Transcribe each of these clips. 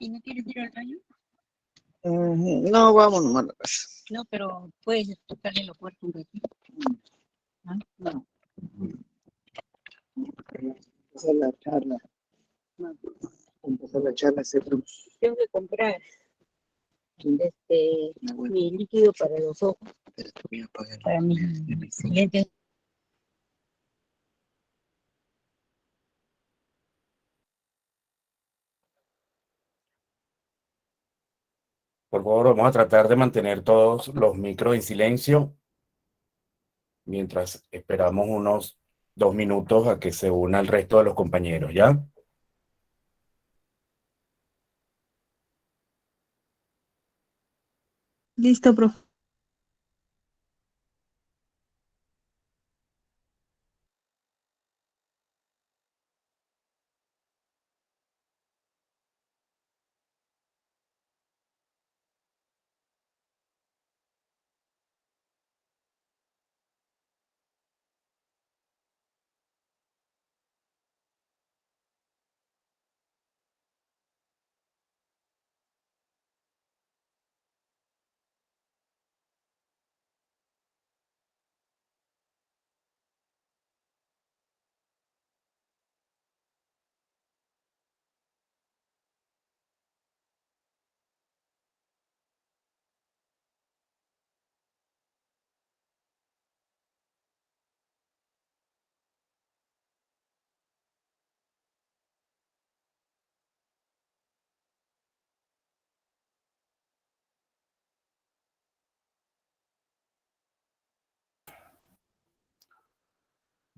¿Y no quieres ir al baño? No, vamos nomás a la casa. No, pero puedes tocarle la puerta un ratito. ¿Ah? No. Empezar la charla. No. Empezar la charla, Tengo que comprar mi líquido para los ojos, para mis lentes. Por favor, vamos a tratar de mantener todos los micros en silencio mientras esperamos unos 2 minutos a que se una el resto de los compañeros, ¿ya? Listo, profe.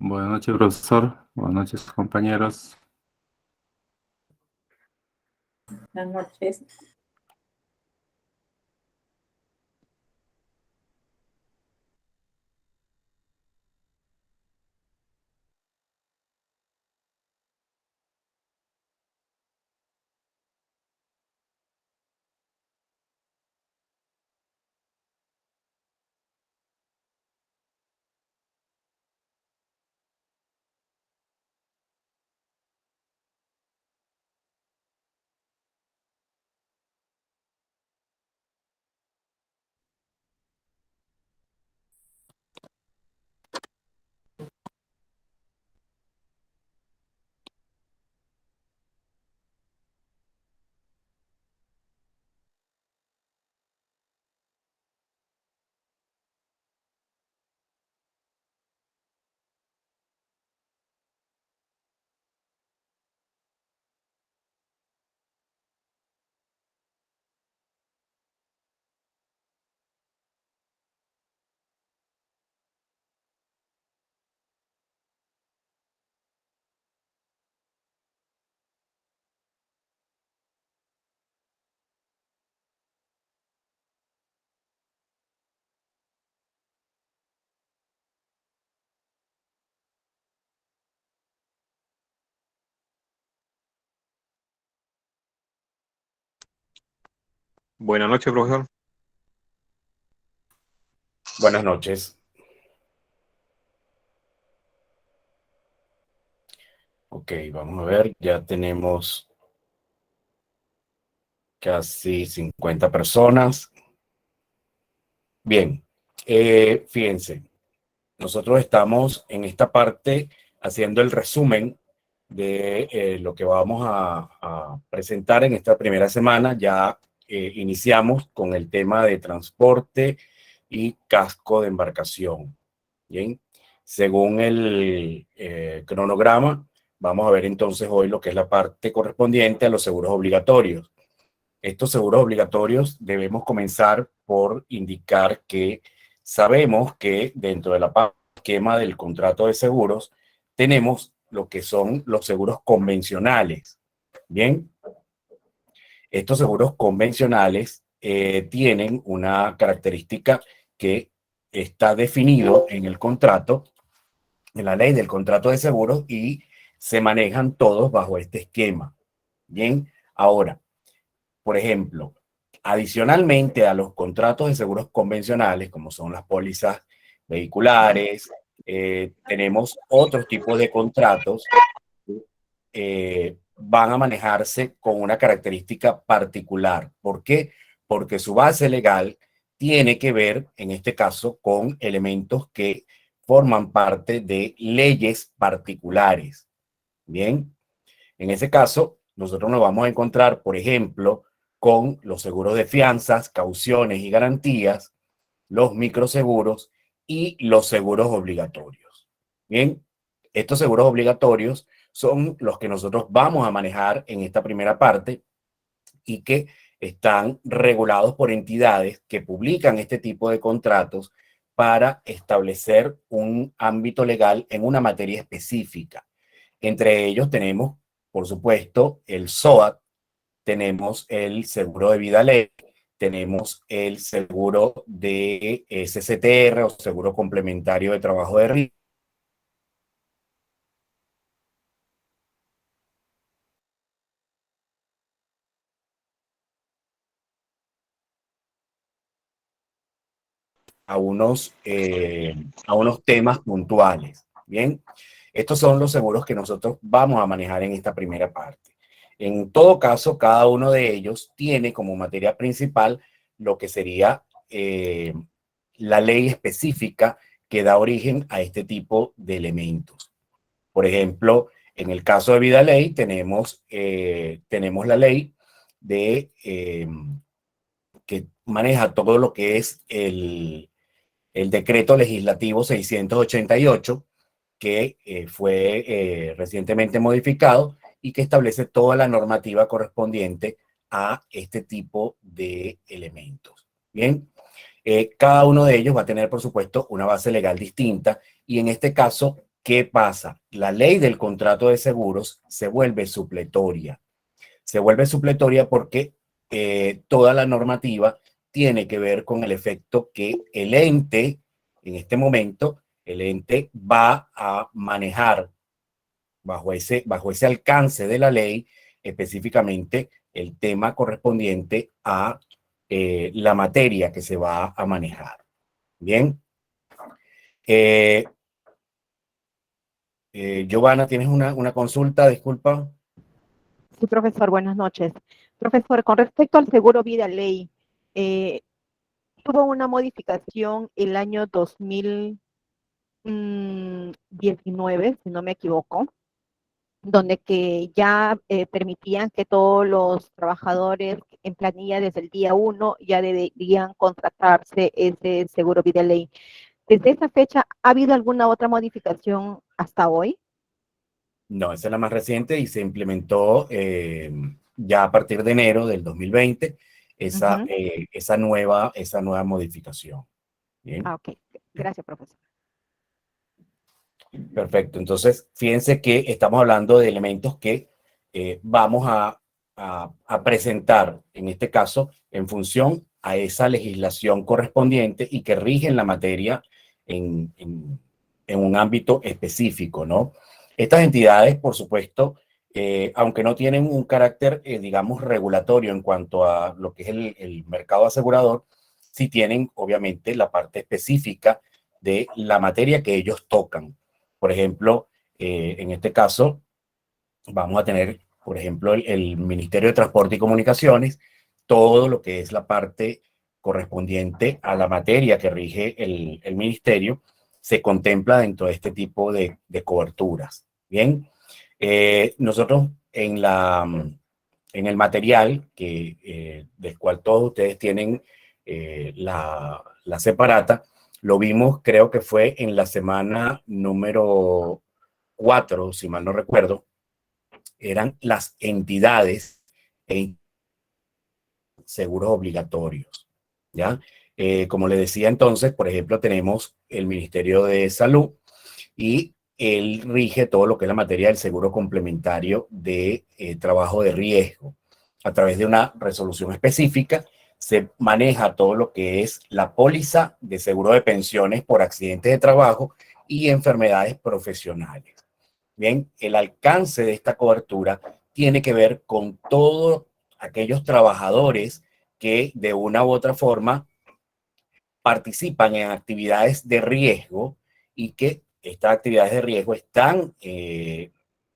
Buenas noches, profesor. Buenas noches, compañeros. Buenas noches. Buenas noches, profesor. Buenas noches. Ok, vamos a ver, ya tenemos casi 50 personas. Bien, fíjense, nosotros estamos en esta parte haciendo el resumen de lo que vamos a presentar en esta primera semana. Ya iniciamos con el tema de transporte y casco de embarcación. Bien, según el cronograma, vamos a ver entonces hoy lo que es la parte correspondiente a los seguros obligatorios. Estos seguros obligatorios debemos comenzar por indicar que sabemos que dentro de la esquema del contrato de seguros tenemos lo que son los seguros convencionales. Bien, estos seguros convencionales tienen una característica que está definido en el contrato, en la ley del contrato de seguros, y se manejan todos bajo este esquema. Bien, ahora, por ejemplo, adicionalmente a los contratos de seguros convencionales, como son las pólizas vehiculares, tenemos otros tipos de contratos van a manejarse con una característica particular. ¿Por qué? Porque su base legal tiene que ver, en este caso, con elementos que forman parte de leyes particulares. Bien, en ese caso, nosotros nos vamos a encontrar, por ejemplo, con los seguros de fianzas, cauciones y garantías, los microseguros y los seguros obligatorios. Bien, estos seguros obligatorios son los que nosotros vamos a manejar en esta primera parte y que están regulados por entidades que publican este tipo de contratos para establecer un ámbito legal en una materia específica. Entre ellos tenemos, por supuesto, el SOAT, tenemos el seguro de vida ley, tenemos el seguro de SSTR o seguro complementario de trabajo de riesgo. A unos temas puntuales. Bien, estos son los seguros que nosotros vamos a manejar en esta primera parte. En todo caso, cada uno de ellos tiene como materia principal lo que sería la ley específica que da origen a este tipo de elementos. Por ejemplo, en el caso de vida ley tenemos la ley de que maneja todo lo que es el decreto legislativo 688, que fue recientemente modificado y que establece toda la normativa correspondiente a este tipo de elementos. Bien, cada uno de ellos va a tener, por supuesto, una base legal distinta y en este caso, ¿qué pasa? La ley del contrato de seguros se vuelve supletoria. Se vuelve supletoria porque toda la normativa tiene que ver con el efecto que el ente, en este momento, el ente va a manejar bajo ese alcance de la ley, específicamente el tema correspondiente a la materia que se va a manejar. Bien. Giovanna, ¿tienes una consulta? Disculpa. Sí, profesor, buenas noches. Profesor, con respecto al seguro vida ley, tuvo una modificación el año 2019, si no me equivoco, donde que ya permitían que todos los trabajadores en planilla desde el día 1 ya deberían contratarse ese seguro vida ley. Desde esa fecha, ¿ha habido alguna otra modificación hasta hoy? No, esa es la más reciente y se implementó ya a partir de enero del 2020 esa, esa nueva modificación. Bien. Ah, ok. Gracias, profesor. Perfecto. Entonces, fíjense que estamos hablando de elementos que vamos a presentar, en este caso, en función a esa legislación correspondiente y que rigen la materia en un ámbito específico, ¿no? Estas entidades, por supuesto, aunque no tienen un carácter, digamos, regulatorio en cuanto a lo que es el mercado asegurador, sí tienen, obviamente, la parte específica de la materia que ellos tocan. Por ejemplo, en este caso, vamos a tener, por ejemplo, el Ministerio de Transporte y Comunicaciones, todo lo que es la parte correspondiente a la materia que rige el ministerio, se contempla dentro de este tipo de coberturas. Bien, nosotros en el material del cual todos ustedes tienen la separata, lo vimos, creo que fue en la semana número 4, si mal no recuerdo, eran las entidades e seguros obligatorios, ¿ya? Como le decía entonces, por ejemplo, tenemos el Ministerio de Salud y él rige todo lo que es la materia del seguro complementario de trabajo de riesgo. A través de una resolución específica se maneja todo lo que es la póliza de seguro de pensiones por accidentes de trabajo y enfermedades profesionales. Bien, el alcance de esta cobertura tiene que ver con todos aquellos trabajadores que de una u otra forma participan en actividades de riesgo y que estas actividades de riesgo están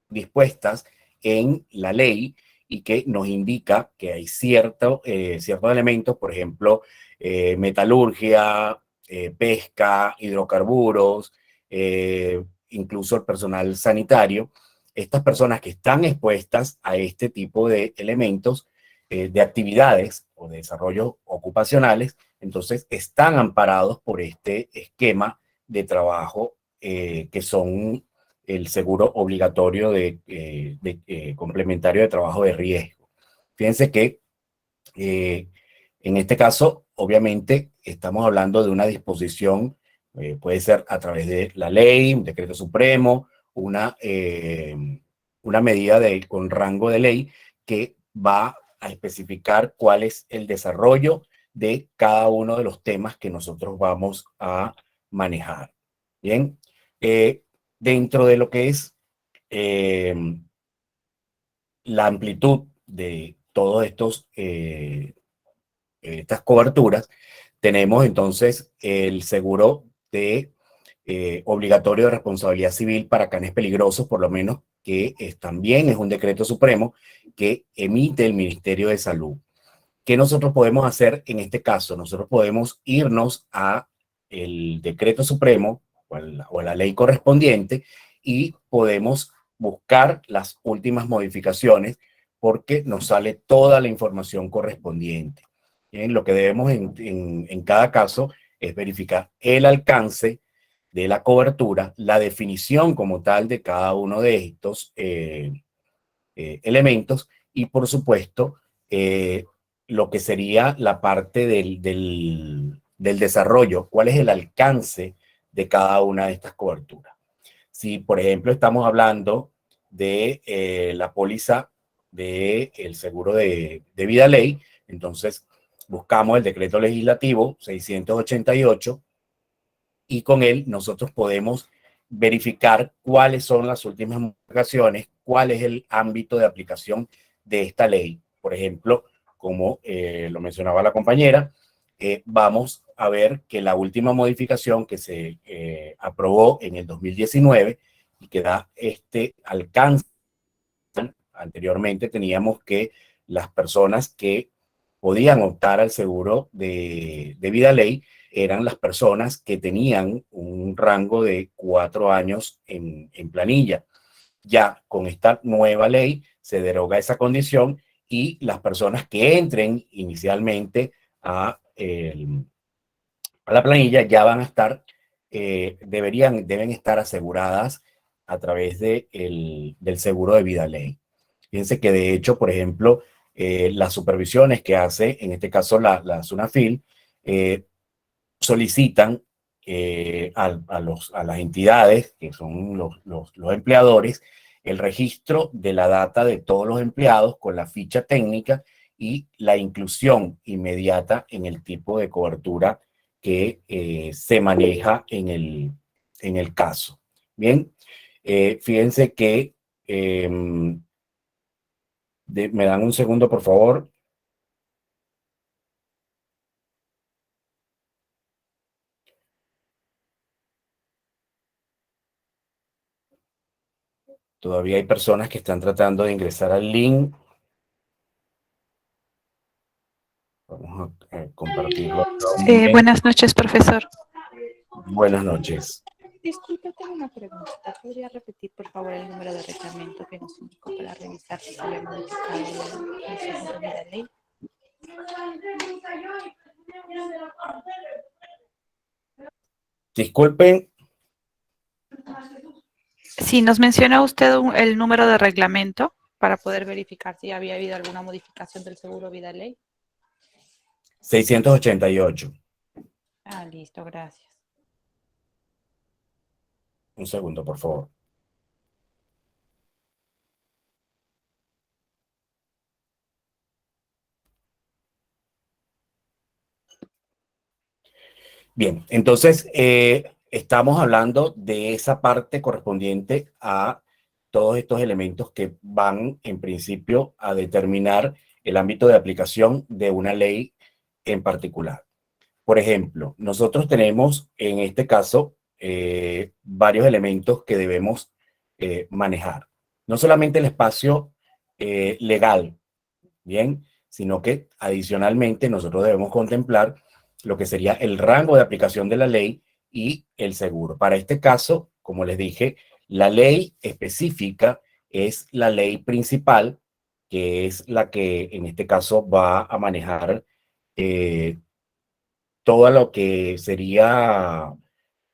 dispuestas en la ley y que nos indica que hay ciertos elementos, por ejemplo, metalurgia, pesca, hidrocarburos, incluso el personal sanitario. Estas personas que están expuestas a este tipo de elementos, de actividades o de desarrollos ocupacionales, entonces están amparados por este esquema de trabajo que son el seguro obligatorio complementario de trabajo de riesgo. Fíjense que en este caso, obviamente, estamos hablando de una disposición, puede ser a través de la ley, un decreto supremo, una medida con rango de ley que va a especificar cuál es el desarrollo de cada uno de los temas que nosotros vamos a manejar. Bien, dentro de lo que es la amplitud de todos estas coberturas, tenemos entonces el seguro obligatorio de responsabilidad civil para canes peligrosos, por lo menos, que también es un decreto supremo que emite el Ministerio de Salud. ¿Qué nosotros podemos hacer en este caso? Nosotros podemos irnos a el decreto supremo o a la ley correspondiente y podemos buscar las últimas modificaciones porque nos sale toda la información correspondiente. Bien, lo que debemos en cada caso es verificar el alcance de la cobertura, la definición como tal de cada uno de estos elementos y, por supuesto, lo que sería la parte del desarrollo, cuál es el alcance de cada una de estas coberturas. Si, por ejemplo, estamos hablando de la póliza del seguro de vida ley, entonces buscamos el decreto legislativo 688 y con él nosotros podemos verificar cuáles son las últimas modificaciones, cuál es el ámbito de aplicación de esta ley. Por ejemplo, como lo mencionaba la compañera, vamos a ver que la última modificación que se aprobó en el 2019 y que da este alcance, anteriormente teníamos que las personas que podían optar al seguro de vida ley eran las personas que tenían un rango de 4 años en planilla. Ya con esta nueva ley se deroga esa condición y las personas que entren inicialmente a la planilla ya van a estar, deben estar aseguradas a través del seguro de vida ley. Fíjense que de hecho, por ejemplo, las supervisiones que hace, en este caso la SUNAFIL, solicitan a las entidades, que son los empleadores, el registro de la data de todos los empleados con la ficha técnica y la inclusión inmediata en el tipo de cobertura que se maneja en el caso. Bien, fíjense que me dan un segundo, por favor. Todavía hay personas que están tratando de ingresar al link. Vamos a compartirlo. Buenas noches, profesor. Buenas noches. Disculpe, tengo una pregunta. ¿Podría repetir, por favor, el número de reglamento que nos indicó para revisar si se había modificado el seguro de vida ley? Disculpen. Sí, nos menciona usted el número de reglamento para poder verificar si había habido alguna modificación del seguro vida ley. 688. Ah, listo, gracias. Un segundo, por favor. Bien, entonces estamos hablando de esa parte correspondiente a todos estos elementos que van en principio a determinar el ámbito de aplicación de una ley en particular. Por ejemplo, nosotros tenemos en este caso varios elementos que debemos manejar. No solamente el espacio legal, ¿bien? Sino que adicionalmente nosotros debemos contemplar lo que sería el rango de aplicación de la ley y el seguro. Para este caso, como les dije, la ley específica es la ley principal, que es la que en este caso va a manejar todo lo que sería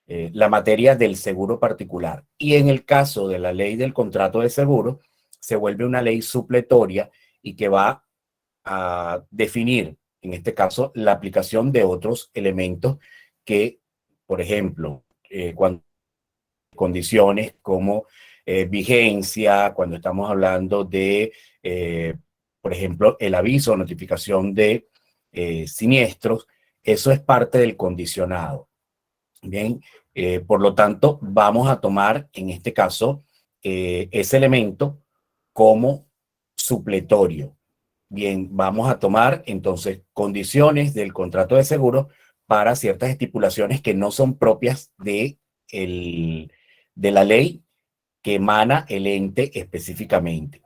la materia del seguro particular. Y en el caso de la ley del contrato de seguro, se vuelve una ley supletoria y que va a definir, en este caso, la aplicación de otros elementos que, por ejemplo, cuando condiciones como vigencia, cuando estamos hablando de, por ejemplo, el aviso o notificación de siniestros, eso es parte del condicionado. Bien, por lo tanto, vamos a tomar en este caso ese elemento como supletorio. Bien, vamos a tomar entonces condiciones del contrato de seguro para ciertas estipulaciones que no son propias de la ley que emana el ente específicamente.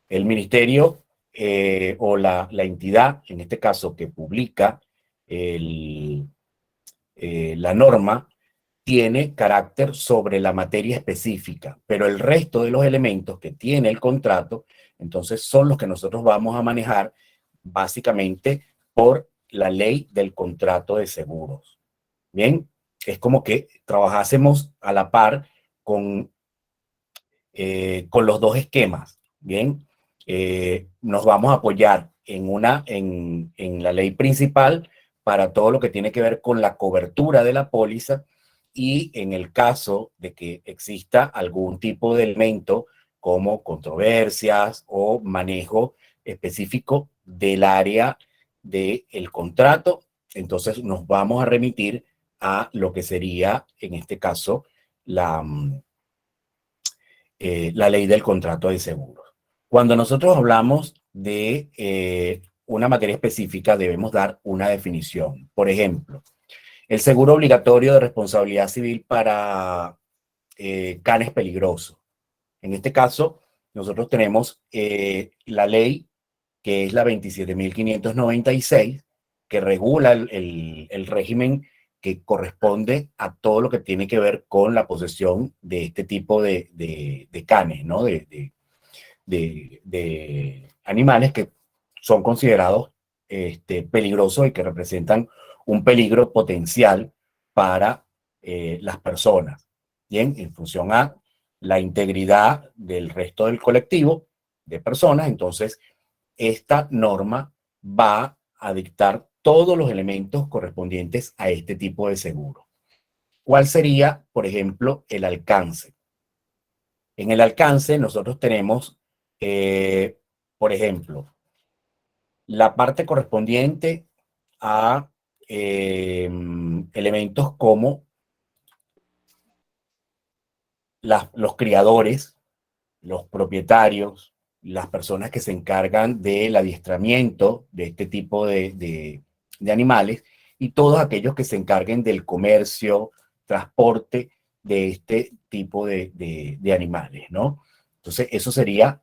El ministerio o la entidad, en este caso, que publica la norma, tiene carácter sobre la materia específica, pero el resto de los elementos que tiene el contrato, entonces son los que nosotros vamos a manejar básicamente por la ley del contrato de seguros. Bien, es como que trabajásemos a la par con los dos esquemas. Bien, nos vamos a apoyar en la ley principal para todo lo que tiene que ver con la cobertura de la póliza, y en el caso de que exista algún tipo de elemento como controversias o manejo específico del área del contrato, entonces nos vamos a remitir a lo que sería, en este caso, la ley del contrato de seguros. Cuando nosotros hablamos de una materia específica, debemos dar una definición. Por ejemplo, el seguro obligatorio de responsabilidad civil para canes peligrosos. En este caso, nosotros tenemos la ley que es la 27.596, que regula el régimen que corresponde a todo lo que tiene que ver con la posesión de este tipo de canes, ¿no? De animales que son considerados peligrosos y que representan un peligro potencial para las personas. Bien, en función a la integridad del resto del colectivo de personas, entonces esta norma va a dictar todos los elementos correspondientes a este tipo de seguro. ¿Cuál sería, por ejemplo, el alcance? En el alcance nosotros tenemos, por ejemplo, la parte correspondiente a elementos como los criadores, los propietarios, las personas que se encargan del adiestramiento de este tipo de animales, y todos aquellos que se encarguen del comercio, transporte de este tipo de animales, ¿no? Entonces, eso sería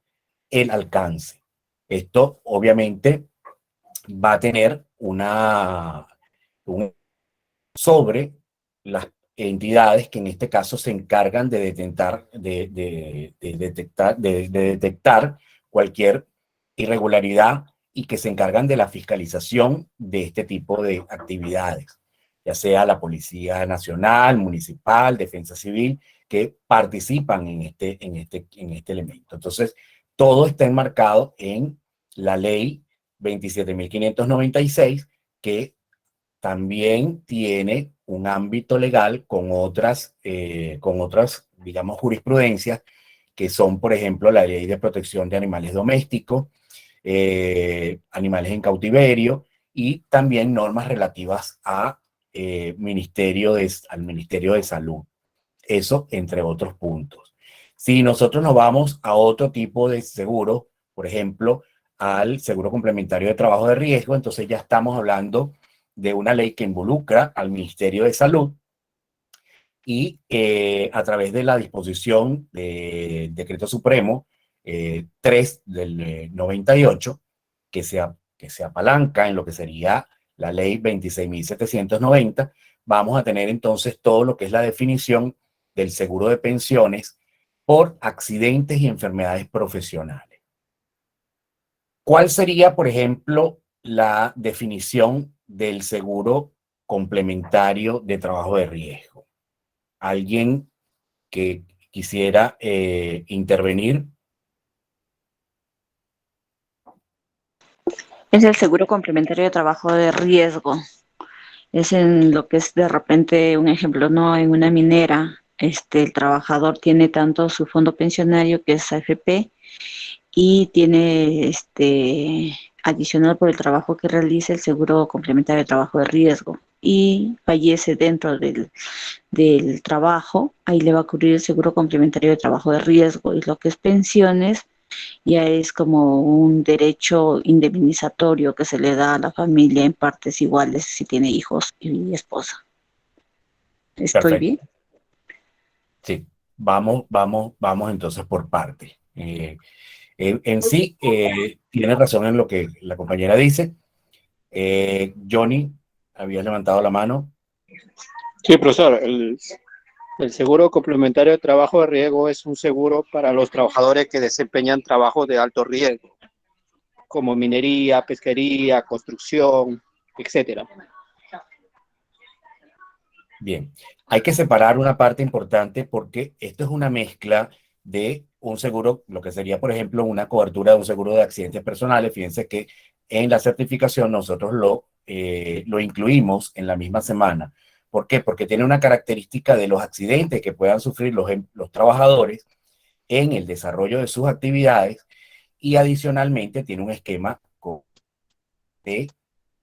el alcance. Esto, obviamente, va a tener sobre las entidades que en este caso se encargan de detectar cualquier irregularidad y que se encargan de la fiscalización de este tipo de actividades, ya sea la Policía Nacional, Municipal, Defensa Civil, que participan en este elemento. Entonces, todo está enmarcado en la ley 27.596, que también tiene un ámbito legal con otras, digamos, jurisprudencias, que son, por ejemplo, la Ley de Protección de Animales Domésticos, animales en cautiverio, y también normas relativas al Ministerio de Salud. Eso, entre otros puntos. Si nosotros nos vamos a otro tipo de seguro, por ejemplo, al seguro complementario de trabajo de riesgo, entonces ya estamos hablando de una ley que involucra al Ministerio de Salud, y a través de la disposición del Decreto Supremo 3 del 98, que se apalanca en lo que sería la ley 26.790, vamos a tener entonces todo lo que es la definición del seguro de pensiones por accidentes y enfermedades profesionales. ¿Cuál sería, por ejemplo, la definición del seguro complementario de trabajo de riesgo? ¿Alguien que quisiera intervenir? Es el seguro complementario de trabajo de riesgo. Es en lo que es de repente un ejemplo, ¿no? En una minera, el trabajador tiene tanto su fondo pensionario, que es AFP, y tiene adicional por el trabajo que realiza el seguro complementario de trabajo de riesgo, y fallece dentro del trabajo, ahí le va a cubrir el seguro complementario de trabajo de riesgo. Y lo que es pensiones ya es como un derecho indemnizatorio que se le da a la familia en partes iguales si tiene hijos y esposa. ¿Estoy Perfecto. bien? Sí, vamos entonces por partes. En sí, tiene razón en lo que la compañera dice. Johnny, habías levantado la mano. Sí, profesor, el seguro complementario de trabajo de riesgo es un seguro para los trabajadores que desempeñan trabajos de alto riesgo, como minería, pesquería, construcción, etcétera. Bien, hay que separar una parte importante porque esto es una mezcla de un seguro, lo que sería, por ejemplo, una cobertura de un seguro de accidentes personales. Fíjense que en la certificación nosotros lo incluimos en la misma semana. ¿Por qué? Porque tiene una característica de los accidentes que puedan sufrir los trabajadores en el desarrollo de sus actividades, y adicionalmente tiene un esquema de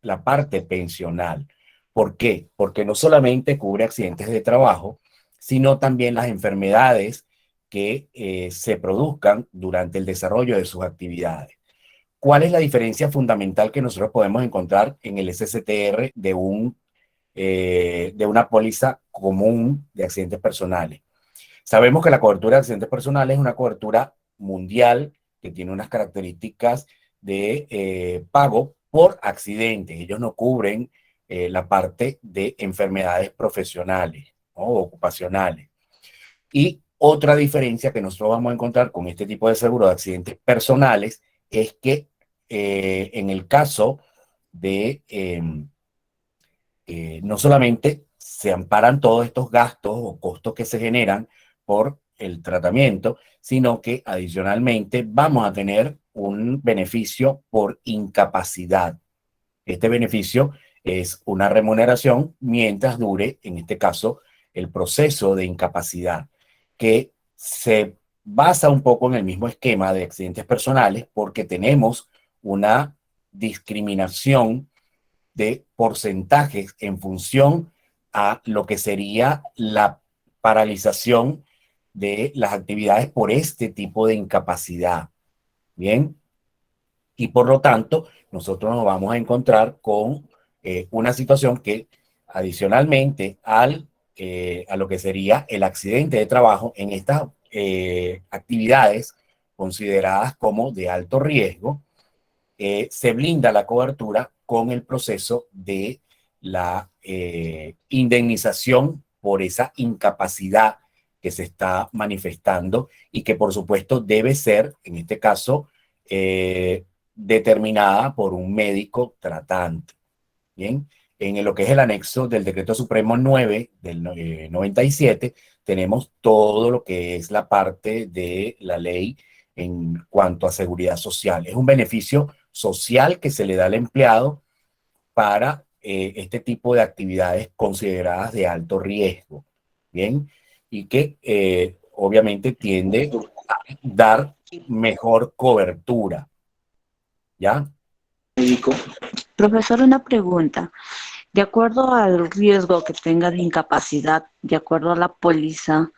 la parte pensional. ¿Por qué? Porque no solamente cubre accidentes de trabajo, sino también las enfermedades que se produzcan durante el desarrollo de sus actividades. ¿Cuál es la diferencia fundamental que nosotros podemos encontrar en el SSTR de una póliza común de accidentes personales? Sabemos que la cobertura de accidentes personales es una cobertura mundial que tiene unas características de pago por accidentes. Ellos no cubren la parte de enfermedades profesionales o ocupacionales. Y otra diferencia que nosotros vamos a encontrar con este tipo de seguro de accidentes personales es que en el caso de no solamente se amparan todos estos gastos o costos que se generan por el tratamiento, sino que adicionalmente vamos a tener un beneficio por incapacidad. Este beneficio es una remuneración mientras dure, en este caso, el proceso de incapacidad, que se basa un poco en el mismo esquema de accidentes personales, porque tenemos una discriminación de porcentajes en función a lo que sería la paralización de las actividades por este tipo de incapacidad. Bien, y por lo tanto, nosotros nos vamos a encontrar con una situación que, adicionalmente a lo que sería el accidente de trabajo en estas actividades consideradas como de alto riesgo, se blinda la cobertura con el proceso de la indemnización por esa incapacidad que se está manifestando y que por supuesto debe ser, en este caso, determinada por un médico tratante. Bien, en lo que es el anexo del Decreto Supremo 9 del 97, tenemos todo lo que es la parte de la ley en cuanto a seguridad social. Es un beneficio social que se le da al empleado para este tipo de actividades consideradas de alto riesgo. Bien, y que obviamente tiende a dar mejor cobertura. ¿Ya? Profesor, una pregunta. De acuerdo al riesgo que tenga de incapacidad, de acuerdo a la póliza,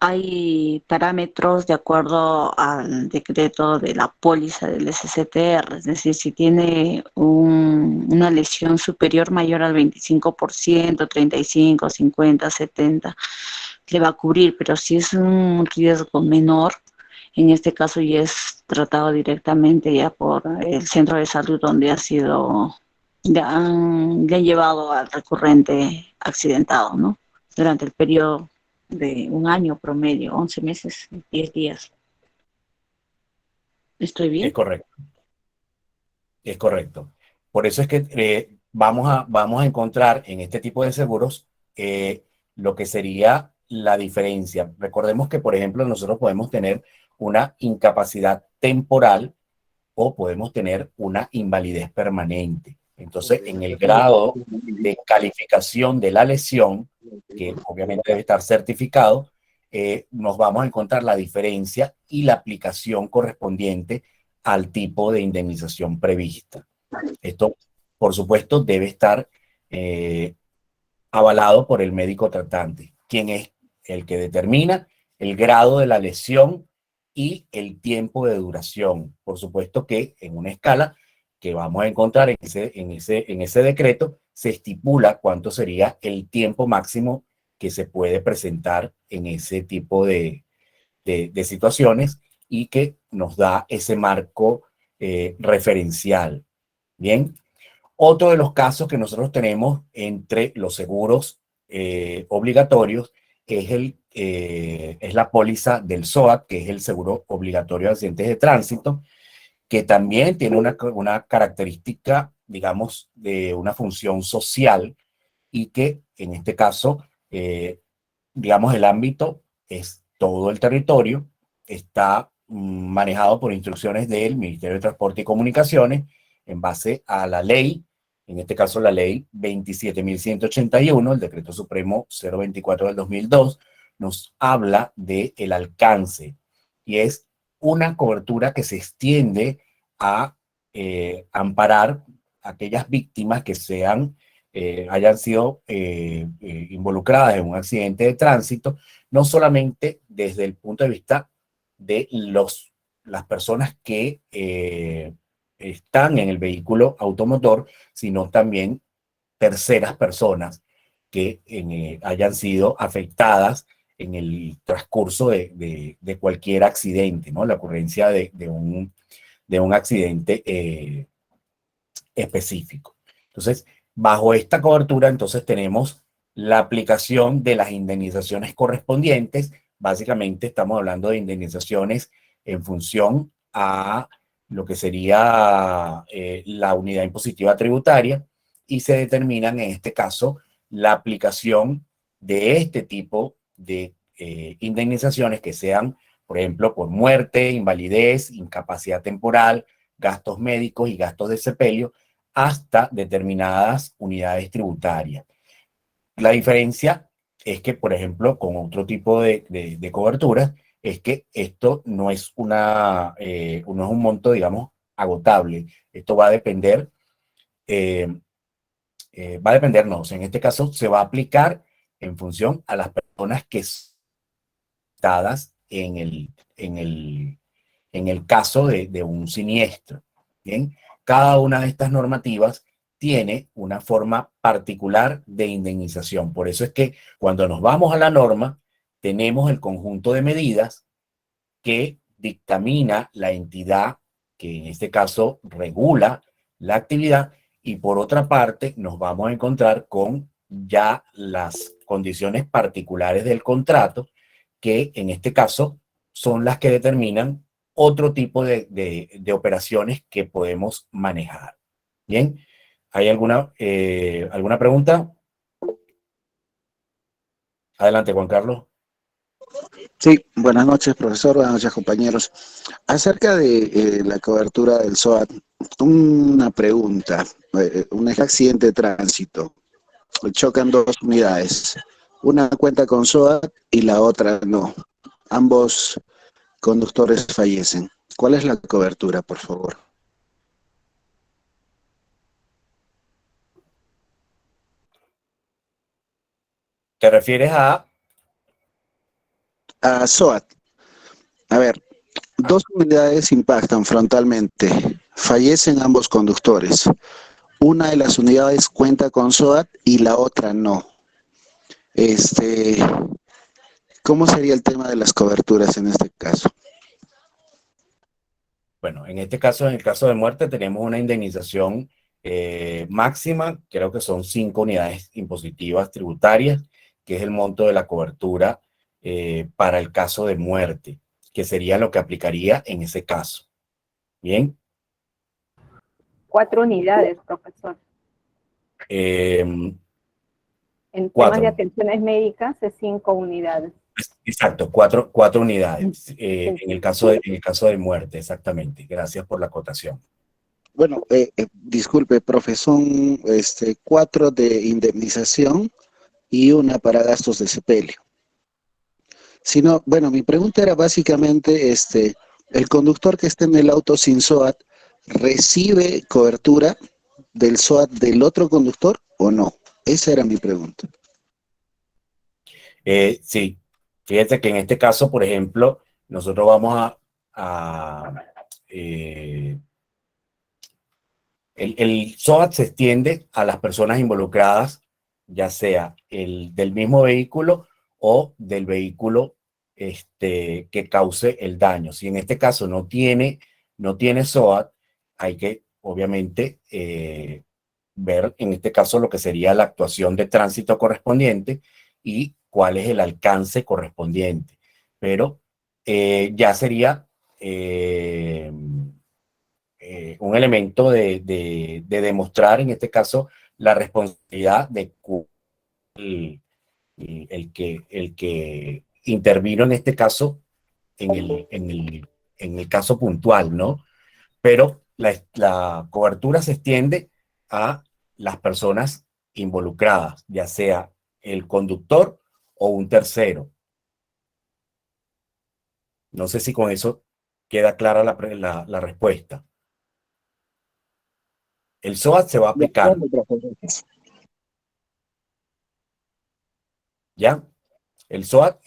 hay parámetros de acuerdo al decreto de la póliza del SSTR, es decir, si tiene una lesión superior mayor al 25%, 35, 50, 70, le va a cubrir, pero si es un riesgo menor, En este caso ya es tratado directamente ya por el centro de salud donde le han llevado al recurrente accidentado, ¿no? Durante el periodo de un año promedio, 11 meses, 10 días. ¿Estoy Es bien? correcto, es correcto. Por eso es que vamos a encontrar en este tipo de seguros lo que sería la diferencia. Recordemos que, por ejemplo, nosotros podemos tener una incapacidad temporal o podemos tener una invalidez permanente. Entonces, en el grado de calificación de la lesión, que obviamente debe estar certificado, nos vamos a encontrar la diferencia y la aplicación correspondiente al tipo de indemnización prevista. Esto, por supuesto, debe estar avalado por el médico tratante, quien es el que determina el grado de la lesión y el tiempo de duración. Por supuesto que en una escala que vamos a encontrar en ese decreto, se estipula cuánto sería el tiempo máximo que se puede presentar en ese tipo de situaciones y que nos da ese marco referencial. Bien. Otro de los casos que nosotros tenemos entre los seguros obligatorios es la póliza del SOAT, que es el seguro obligatorio de accidentes de tránsito, que también tiene una característica, digamos, de una función social y que en este caso, digamos, el ámbito es todo el territorio, está manejado por instrucciones del Ministerio de Transporte y Comunicaciones en base a la ley, en este caso la ley 27.181, el Decreto Supremo 024 del 2002, nos habla del alcance y es una cobertura que se extiende a amparar a aquellas víctimas que hayan sido involucradas en un accidente de tránsito, no solamente desde el punto de vista de las personas que están en el vehículo automotor, sino también terceras personas que hayan sido afectadas en el transcurso de cualquier accidente, ¿no? La ocurrencia de un accidente específico. Entonces, bajo esta cobertura, entonces tenemos la aplicación de las indemnizaciones correspondientes. Básicamente estamos hablando de indemnizaciones en función a lo que sería la unidad impositiva tributaria y se determinan en este caso la aplicación de este tipo de indemnizaciones que sean, por ejemplo, por muerte, invalidez, incapacidad temporal, gastos médicos y gastos de sepelio, hasta determinadas unidades tributarias. La diferencia es que, por ejemplo, con otro tipo de coberturas, es que esto no es no es un monto, digamos, agotable. Esto va a depender, no, o sea, en este caso se va a aplicar en función a las personas que están dadas en el caso de un siniestro. ¿Bien? Cada una de estas normativas tiene una forma particular de indemnización. Por eso es que cuando nos vamos a la norma, tenemos el conjunto de medidas que dictamina la entidad que en este caso regula la actividad y por otra parte nos vamos a encontrar con ya las condiciones particulares del contrato que en este caso son las que determinan otro tipo de operaciones que podemos manejar. Bien, ¿hay alguna pregunta? Adelante, Juan Carlos. Sí, buenas noches, profesor, buenas noches, compañeros. Acerca de la cobertura del SOAT, una pregunta. Un accidente de tránsito, chocan dos unidades, una cuenta con SOAT y la otra no. Ambos conductores fallecen. ¿Cuál es la cobertura, por favor? ¿Te refieres a SOAT. A ver, dos unidades impactan frontalmente. Fallecen ambos conductores. Una de las unidades cuenta con SOAT y la otra no. ¿Cómo sería el tema de las coberturas en este caso? Bueno, en este caso, en el caso de muerte, tenemos una indemnización máxima, creo que son 5 unidades impositivas tributarias, que es el monto de la cobertura para el caso de muerte, que sería lo que aplicaría en ese caso. Bien. 4 unidades, profesor. En temas de 4. atenciones médicas es 5 unidades. Exacto, 4 unidades en el caso de muerte, exactamente. Gracias por la acotación. Bueno, disculpe, profe, son 4 de indemnización y una para gastos de sepelio. Si no, bueno, mi pregunta era básicamente, el conductor que esté en el auto sin SOAT, ¿recibe cobertura del SOAT del otro conductor o no? Esa era mi pregunta. Sí, fíjate que en este caso, por ejemplo, nosotros vamos el SOAT se extiende a las personas involucradas, ya sea el del mismo vehículo o del vehículo que cause el daño. Si en este caso no tiene SOAT, hay que obviamente ver en este caso lo que sería la actuación de tránsito correspondiente y cuál es el alcance correspondiente. Pero ya sería un elemento de demostrar, en este caso, la responsabilidad de el que intervino en este caso, en el caso puntual, ¿no? Pero la cobertura se extiende a las personas involucradas, ya sea el conductor o un tercero. No sé si con eso queda clara la respuesta. El SOAT se va a aplicar. ¿Ya? El SOAT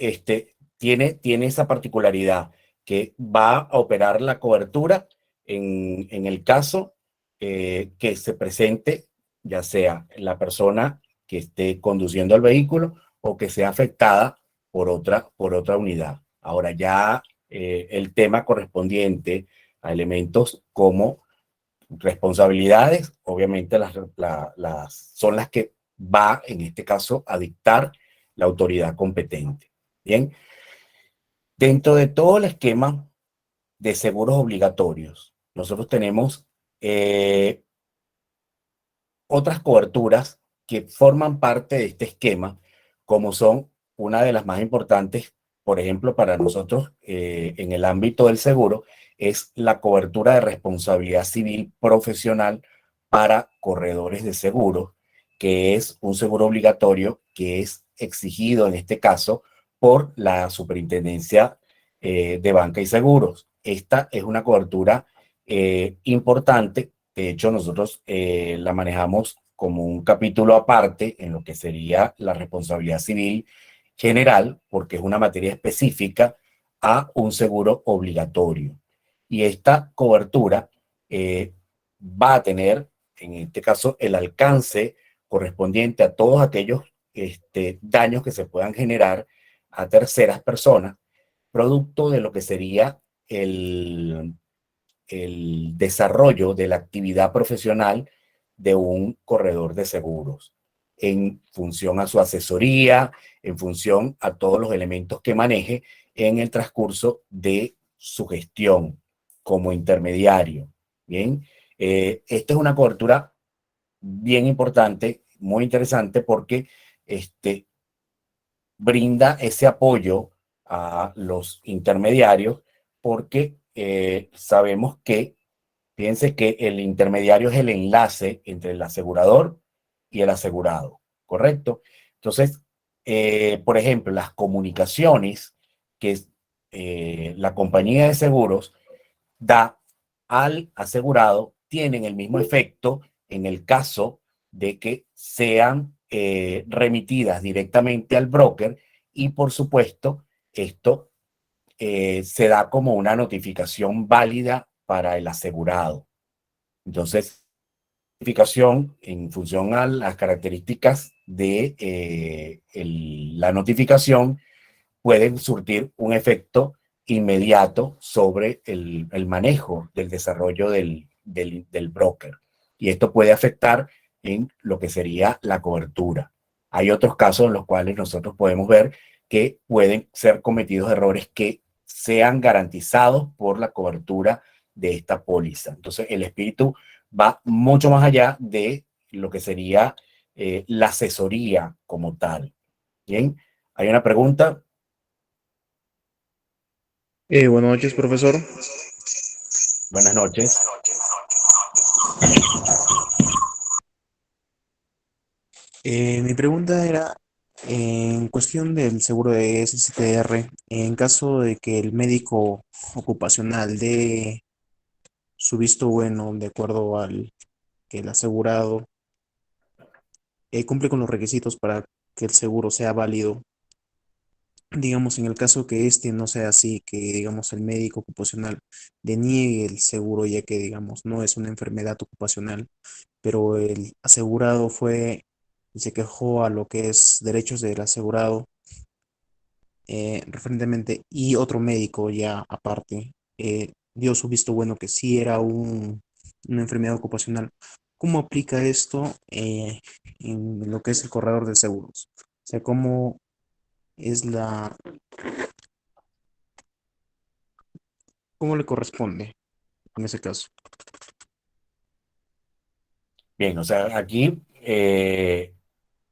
tiene esa particularidad que va a operar la cobertura en el caso que se presente, ya sea la persona que esté conduciendo el vehículo o que sea afectada por otra unidad. Ahora ya el tema correspondiente a elementos como responsabilidades, obviamente son las que va, en este caso, a dictar la autoridad competente. Bien, dentro de todo el esquema de seguros obligatorios, nosotros tenemos otras coberturas que forman parte de este esquema, como son una de las más importantes, por ejemplo, para nosotros en el ámbito del seguro, es la cobertura de responsabilidad civil profesional para corredores de seguros, que es un seguro obligatorio que es exigido en este caso por la Superintendencia de Banca y Seguros. Esta es una cobertura importante. De hecho, nosotros la manejamos como un capítulo aparte en lo que sería la responsabilidad civil general, porque es una materia específica a un seguro obligatorio. Y esta cobertura va a tener, en este caso, el alcance correspondiente a todos aquellos daños que se puedan generar a terceras personas, producto de lo que sería el desarrollo de la actividad profesional de un corredor de seguros, en función a su asesoría, en función a todos los elementos que maneje en el transcurso de su gestión como intermediario. Bien, esta es una cobertura bien importante, muy interesante, porque brinda ese apoyo a los intermediarios, porque sabemos que, fíjense que el intermediario es el enlace entre el asegurador y el asegurado, ¿correcto? Entonces, por ejemplo, las comunicaciones que la compañía de seguros da al asegurado tienen el mismo efecto en el caso de que sean remitidas directamente al broker y, por supuesto, esto se da como una notificación válida para el asegurado. Entonces, notificación en función a las características de la notificación pueden surtir un efecto inmediato sobre el manejo del desarrollo del broker. Y esto puede afectar en lo que sería la cobertura. Hay otros casos en los cuales nosotros podemos ver que pueden ser cometidos errores que sean garantizados por la cobertura de esta póliza. Entonces, el espíritu va mucho más allá de lo que sería la asesoría como tal. Bien, hay una pregunta. Buenas noches, profesor. Buenas noches. Mi pregunta era, en cuestión del seguro de SSTR, en caso de que el médico ocupacional dé su visto bueno de acuerdo al que el asegurado cumple con los requisitos para que el seguro sea válido, digamos, en el caso que este no sea así, que digamos el médico ocupacional deniegue el seguro ya que digamos no es una enfermedad ocupacional, pero el asegurado fue y se quejó a lo que es derechos del asegurado referentemente y otro médico ya aparte dio su visto bueno que sí era una enfermedad ocupacional. ¿Cómo aplica esto en lo que es el corredor de seguros? O sea, ¿cómo es cómo le corresponde en ese caso? Bien, o sea, aquí,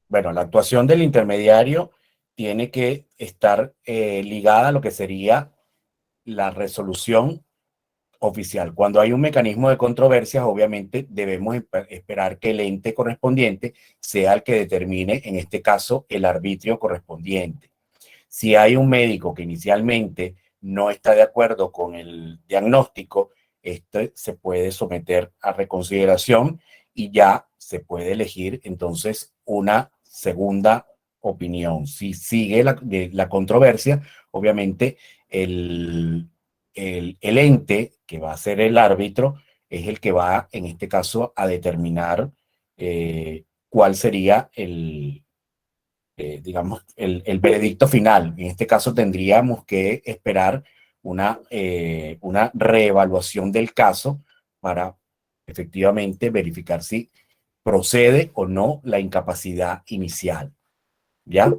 bueno, la actuación del intermediario tiene que estar ligada a lo que sería la resolución oficial. Cuando hay un mecanismo de controversias, obviamente debemos esperar que el ente correspondiente sea el que determine, en este caso, el arbitrio correspondiente. Si hay un médico que inicialmente no está de acuerdo con el diagnóstico, este se puede someter a reconsideración y ya se puede elegir entonces una segunda opinión. Si sigue la controversia, obviamente el ente que va a ser el árbitro es el que va, en este caso, a determinar cuál sería digamos, el veredicto final. En este caso tendríamos que esperar una reevaluación del caso para efectivamente verificar si procede o no la incapacidad inicial. ¿Ya?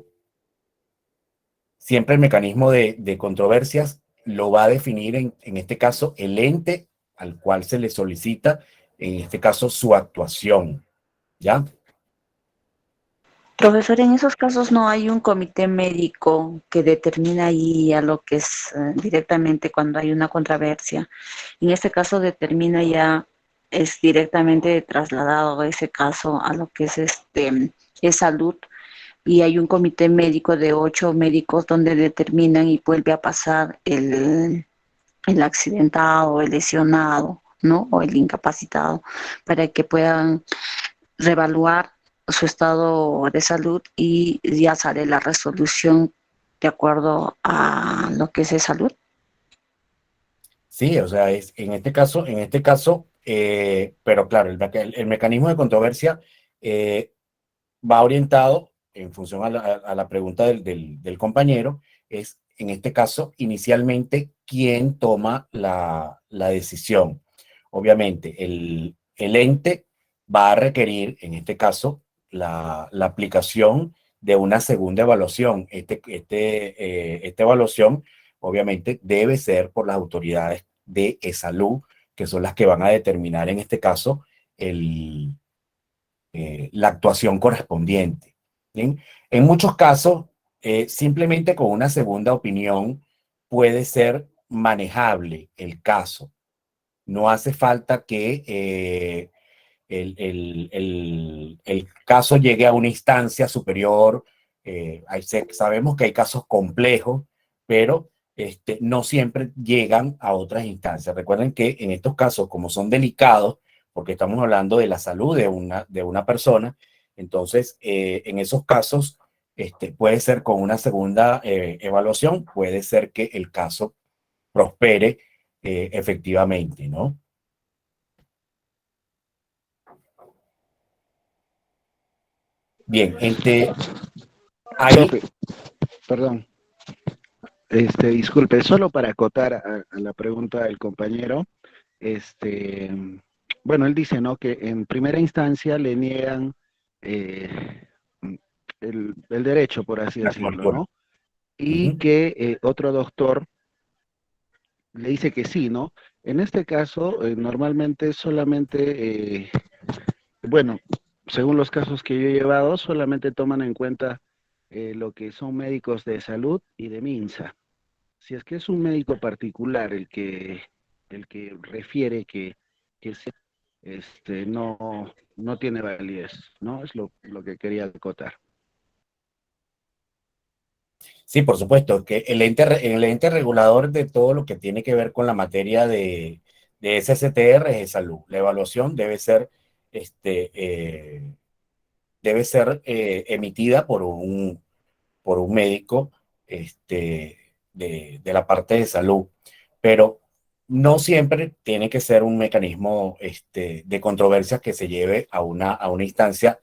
Siempre el mecanismo de controversias lo va a definir, en este caso, el ente al cual se le solicita, en este caso, su actuación. ¿Ya? Profesor, en esos casos no hay un comité médico que determina ahí a lo que es directamente cuando hay una controversia. En este caso determina ya, es directamente trasladado ese caso a lo que es salud, y hay un comité médico de 8 médicos donde determinan y vuelve a pasar el accidentado, el lesionado, ¿no? O el incapacitado, para que puedan reevaluar su estado de salud y ya sale la resolución de acuerdo a lo que es de salud. Sí, o sea, en este caso, pero claro, el mecanismo de controversia va orientado en función a la pregunta del compañero, es en este caso, inicialmente, quién toma la decisión. Obviamente, el ente va a requerir, en este caso, la aplicación de una segunda evaluación. Esta evaluación, obviamente, debe ser por las autoridades de salud, que son las que van a determinar, en este caso, la actuación correspondiente. ¿Bien? En muchos casos, simplemente con una segunda opinión puede ser manejable el caso. No hace falta que el caso llegue a una instancia superior. Sabemos que hay casos complejos, pero no siempre llegan a otras instancias. Recuerden que en estos casos, como son delicados, porque estamos hablando de la salud de una persona, entonces en esos casos puede ser con una segunda evaluación, puede ser que el caso prospere efectivamente, ¿no? Bien, ahí, Profe, perdón. Disculpe, solo para acotar a la pregunta del compañero, este, bueno, él dice, ¿no? Que en primera instancia le niegan eh, el derecho, por así La decirlo, cobertura. ¿no? Y Ujú. que otro doctor le dice que sí, ¿no? En este caso, normalmente solamente, bueno, según los casos que yo he llevado, solamente toman en cuenta lo que son médicos de salud y de MINSA. Si es que es un médico particular el que refiere que no tiene validez, ¿no? Es lo que quería acotar. Sí, por supuesto, que el ente regulador de todo lo que tiene que ver con la materia de SSTR es salud. La evaluación este, eh, debe ser emitida por un médico de la parte de salud, pero no siempre tiene que ser un mecanismo de controversia que se lleve a una instancia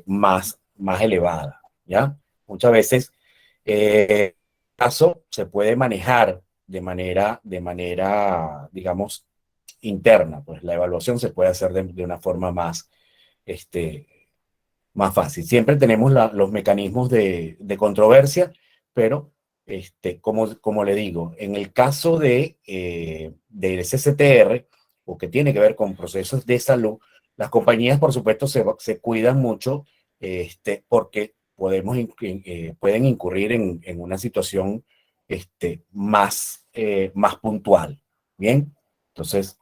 más elevada, ¿ya? Muchas veces el caso se puede manejar digamos, interna, pues la evaluación se puede hacer de una forma este, más fácil. Siempre tenemos los mecanismos de controversia, pero como le digo, en el caso del SSTR, o que tiene que ver con procesos de salud, las compañías, por supuesto, se cuidan mucho porque pueden incurrir en una situación más puntual. Bien, entonces,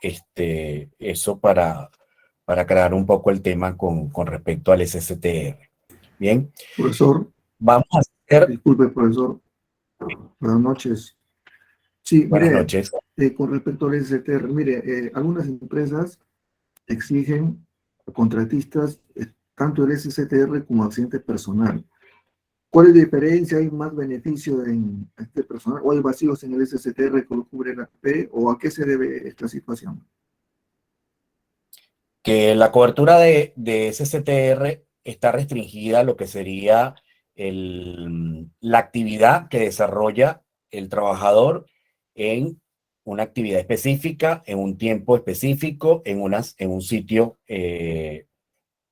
eso para aclarar un poco el tema con respecto al SSTR. Bien, Profesor, vamos a hacer. disculpe, profesor. Buenas noches. Sí, Buenas mire, noches. con respecto al STR, mire, algunas empresas exigen a contratistas tanto el STR como accidente personal. ¿Cuál es la diferencia? ¿Hay más beneficio en este personal o hay vacíos en el STR que lo cubre la P o a qué se debe esta situación? Que la cobertura de SSTR está restringida a lo que sería la actividad que desarrolla el trabajador en una actividad específica, en un tiempo específico, en un sitio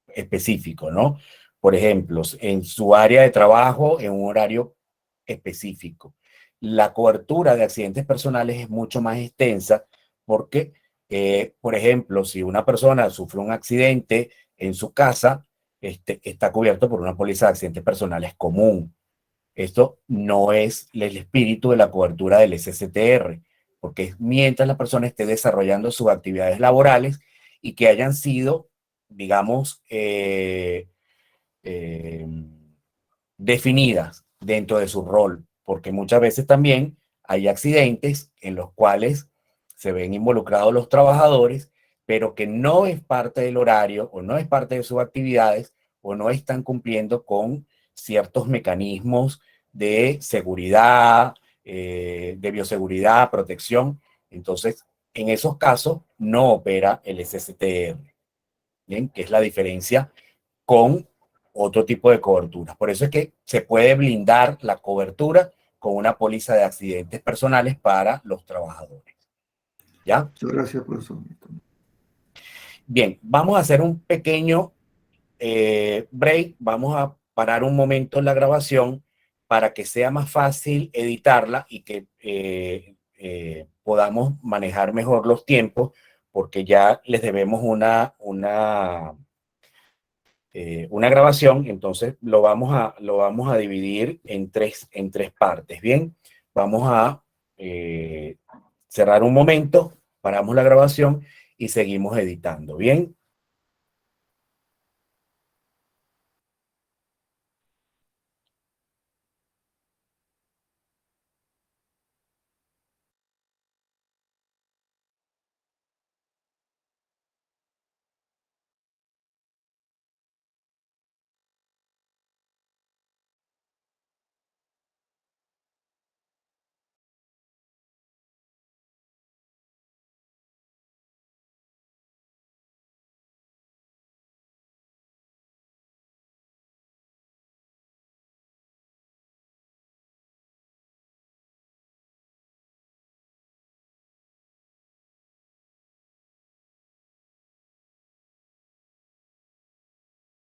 específico, ¿no? Por ejemplo, en su área de trabajo, en un horario específico. La cobertura de accidentes personales es mucho más extensa porque, por ejemplo, si una persona sufre un accidente en su casa, está cubierto por una póliza de accidentes personales común. Esto no es el espíritu de la cobertura del SSTR, porque es mientras la persona esté desarrollando sus actividades laborales y que hayan sido, digamos, definidas dentro de su rol, porque muchas veces también hay accidentes en los cuales se ven involucrados los trabajadores, pero que no es parte del horario o no es parte de sus actividades o no están cumpliendo con ciertos mecanismos de seguridad, de bioseguridad, protección. Entonces, en esos casos no opera el SSTR, ¿bien? Que es la diferencia con otro tipo de cobertura. Por eso es que se puede blindar la cobertura con una póliza de accidentes personales para los trabajadores. ¿Ya? Muchas gracias, profesor. Bien, vamos a hacer un pequeño break. Vamos a parar un momento la grabación para que sea más fácil editarla y que podamos manejar mejor los tiempos, porque ya les debemos una grabación. Entonces lo vamos a dividir en tres partes. Bien, vamos a cerrar un momento, paramos la grabación y seguimos editando. Bien.